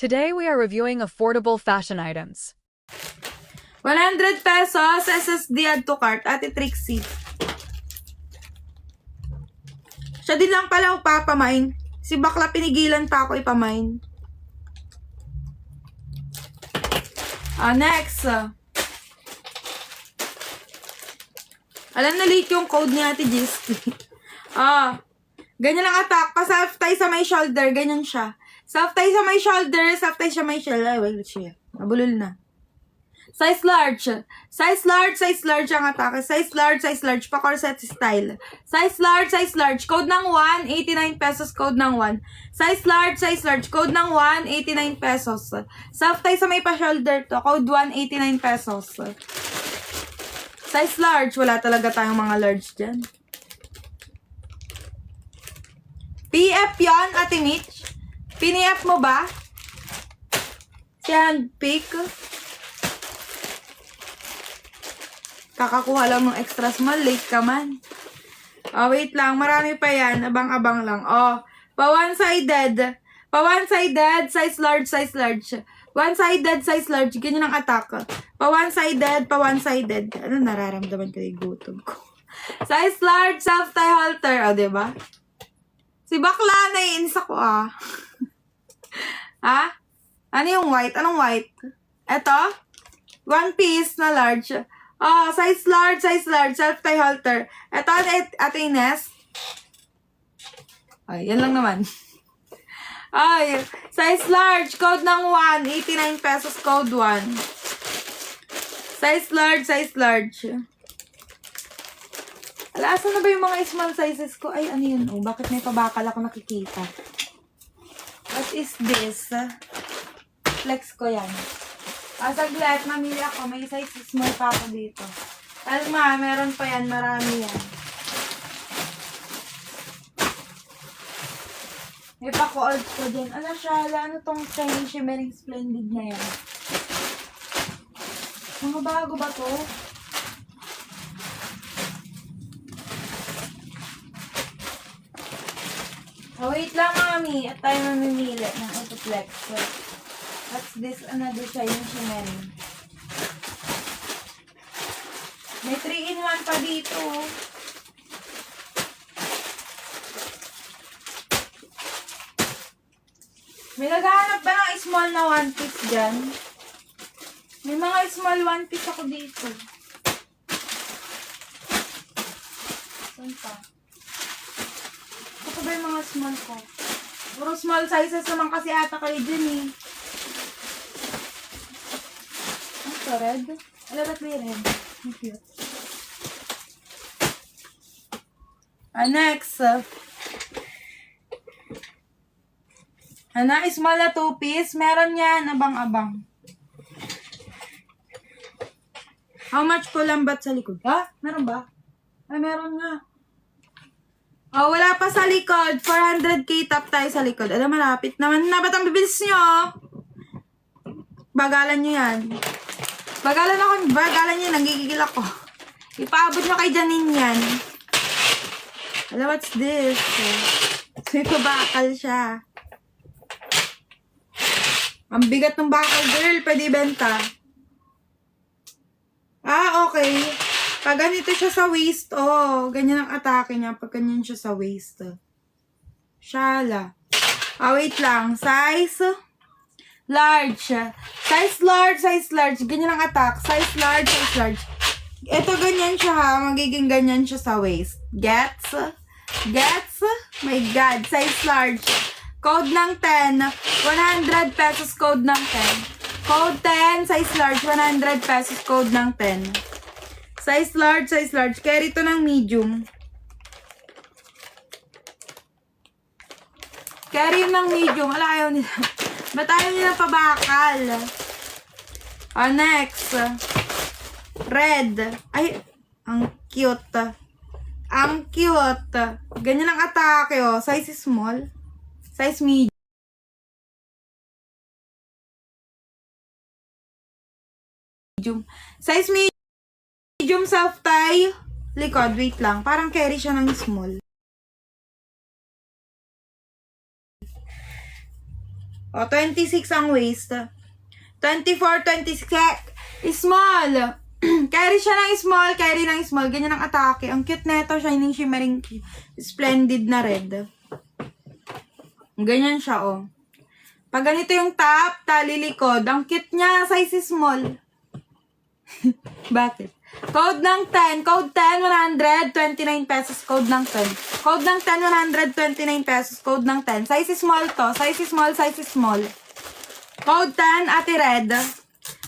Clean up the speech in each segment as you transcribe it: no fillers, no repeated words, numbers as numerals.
Today we are reviewing affordable fashion items. 100 pesos, SSD add to cart, Ate Trixie. Siya din lang pala papamain. Si bakla pinigilan pa ako ipamain. Next. Alam na late yung code ni Ate Gisty. Ganyan lang attack. Pa-self tie sa may shoulder. Ganyan siya. Self tie sa may shoulder. Self tie sa may shoulder. Ay, wait siya. Nabulol na. Size large. Size large, size large ang atake. Size large, pa-corset style. Size large. Code ng 1, 89 pesos. Code ng 1. Size large. Code ng 1, 89 pesos. Self tie sa may pa-shoulder to. Code 1, 89 pesos. Size large. Wala talaga tayong mga large dyan. PF yan, Ate Mitch. PNF mo ba? Si handpick. Kakakuha lang ng extra small. Late ka man. Wait lang. Marami pa yan. Abang-abang lang. Pa one-sided. Size large. One-sided, size large. Ganyan ang attack. Pa one-sided. Ano nararamdaman ko yung gutom ko? Size large, self-tie halter. Diba? Si bakla, naiinis ako Ano yung white? Anong white? Eto? One piece na large. Size large. Self-tie halter. Eto, Ate Ines. Yan lang naman. Size large. Code ng 1. 89 pesos. Code 1. Size large. Asan na ba yung mga small sizes ko? Ay, ano yun? Bakit may pabakal ako nakikita? What is this? Flex ko yan. Saglit, mamili ako. May size small pa ako dito. Alma, meron pa yan. Marami yan. May pa-cold ko din. Ano siya? Ano tong shiny shimmering splendid na yan? Mga bago ba to? Wait lang, mami. At tayo mamimili ng autoflex. What's this? Another shiny shimmering. May 3-in-1 pa dito. May naghahanap ba ng small na one piece dyan? May mga small one piece ako dito. Saan pa? Ito ba yung mga small ko? Puro small sizes naman kasi ata kayo dyan eh. Ito, red? Alam ba't may red? Ang cute. Next. Small na 2-piece. Meron yan. Abang-abang. How much po lambat sa likod? Meron ba? Ay, meron nga. Wala pa sa likod. 400k top tayo sa likod. Malapit naman na. Ba't ang bibilis nyo? Bagalan nyo yan. Bagalan nyo. Nagigigil ako. Ipaabot nyo kay Janine yan. What's this? May pabakal siya. Ang bigat ng bakal, girl. Pwede benta. Okay. Pag ganito siya sa waist, ganyan ang atake niya. Pag ganyan siya sa waist. Shala. Wait lang. Size large. Size large. Ganyan ang attack. Size large. Ito ganyan siya Magiging ganyan siya sa waist. Gets? My God. Size large. Code ng 10. 100 pesos code ng 10. Code 10. Size large. 100 pesos code ng 10. Size large. Carry to ng medium. Carry ng medium. Ayaw nila. Ba't ayaw nila pabakal? Next. Red. Ay, ang cute. Ganyan ang atake, Size small. Size medium. Size medium self-tie. Likod, wait lang. Parang carry siya ng small. O, 26 ang waist. 24, 26. Small. Carry siya ng small, carry ng small. Ganyan ang atake. Ang cute neto, shining, shimmering, splendid na red. Ganyan siya, oh. Pag ganito yung top, tali likod. Ang cute niya, size small. Bakit? Code ng 10. Code 10, 129 pesos. Code ng 10. Code ng 10, 129 pesos. Code ng 10. Size small to. Size small, size small. Code 10, Ate Red.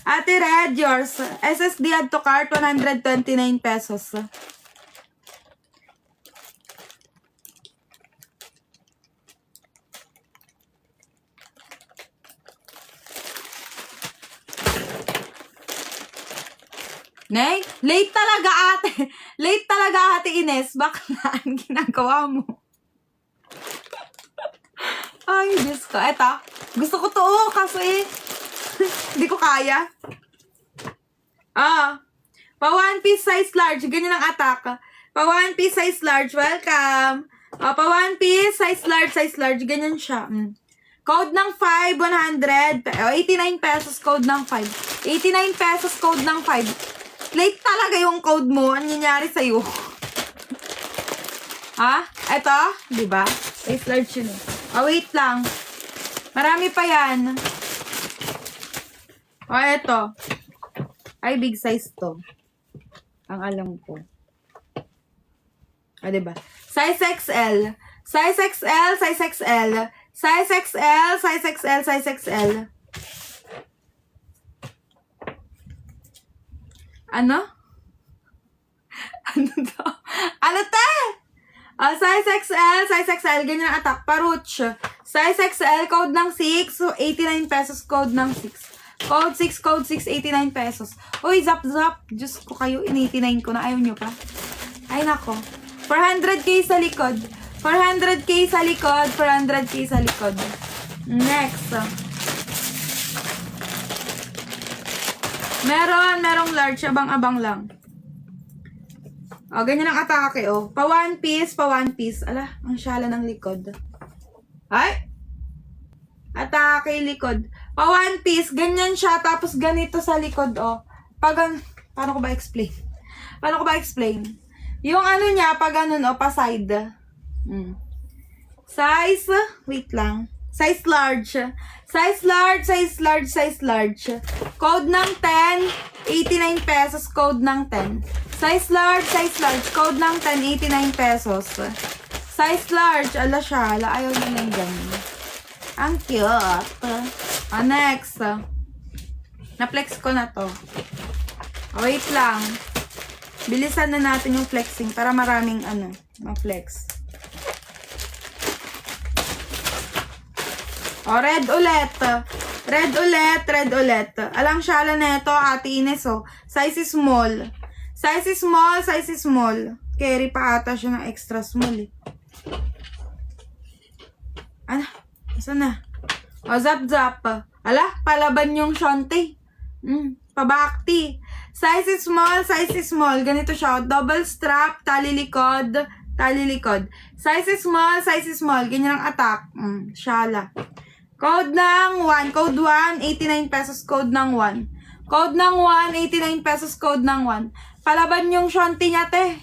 Ate Red, yours. SSD add to cart, 129 pesos. Nay, late talaga ate. Late talaga ate Ines. Baklaan ginagawa mo? Ay, Diyos ko. Eto, gusto ko to kasi hindi ko kaya. Pa one piece size large. Ganyan ang attack. Pa one piece size large. Welcome. Pa one piece size large. Ganyan siya. Code ng 5, 100. 89 pesos code ng 5. 89 pesos code ng 5. Late talaga yung code mo. Ano nangyayari sa'yo? Ha? Eto? Diba? Size large yun eh. Wait lang. Marami pa yan. Eto. Ay, big size to. Ang alam ko. Diba? Size XL. Size XL, size XL. Size XL, size XL, size XL. Ano? Ano to? Ano te? Size XL, ganyan ang attack. Paruch. Size XL, code ng 6, so 89 pesos, code ng 6. Code 6, 89 pesos. Uy, zap. Diyos ko kayo, in 89 ko na. Ayaw nyo pa? Ay, nako. 400k sa likod. 400k sa likod. 400k sa likod. Next. Merong large. Abang-abang lang. Ganyan ang atake, oh. Pa one piece. Ala, ang syala ng likod. Ay! Atake likod. Pa one piece, ganyan siya. Tapos ganito sa likod, oh. Paano ko ba explain? Yung ano niya, pag ganun, oh, pa side. Size, wait lang. Size large. Code ng 10, 89 pesos. Code ng 10. Size large. Code ng 10, 89 pesos. Size large. Ala siya. Ayaw na lang ganyan. Ang cute. Next. Na-flex ko na to. Wait lang. Bilisan na natin yung flexing para maraming ma-flex. Red ulit. Alang syala na ito, Ate Ines, oh. Size small. Carry pa ata siya ng extra small, eh. Ano? Saan na? Zap. Ala, palaban yung shonte. Pabakti. Size small. Ganito siya. Double strap, tali likod. Size small. Ganyan ang attack. Syala. Code ng 1. Code 1, 89 pesos. Code ng 1. Code ng 1, 89 pesos. Code ng 1. Palaban yung shonti niya, te.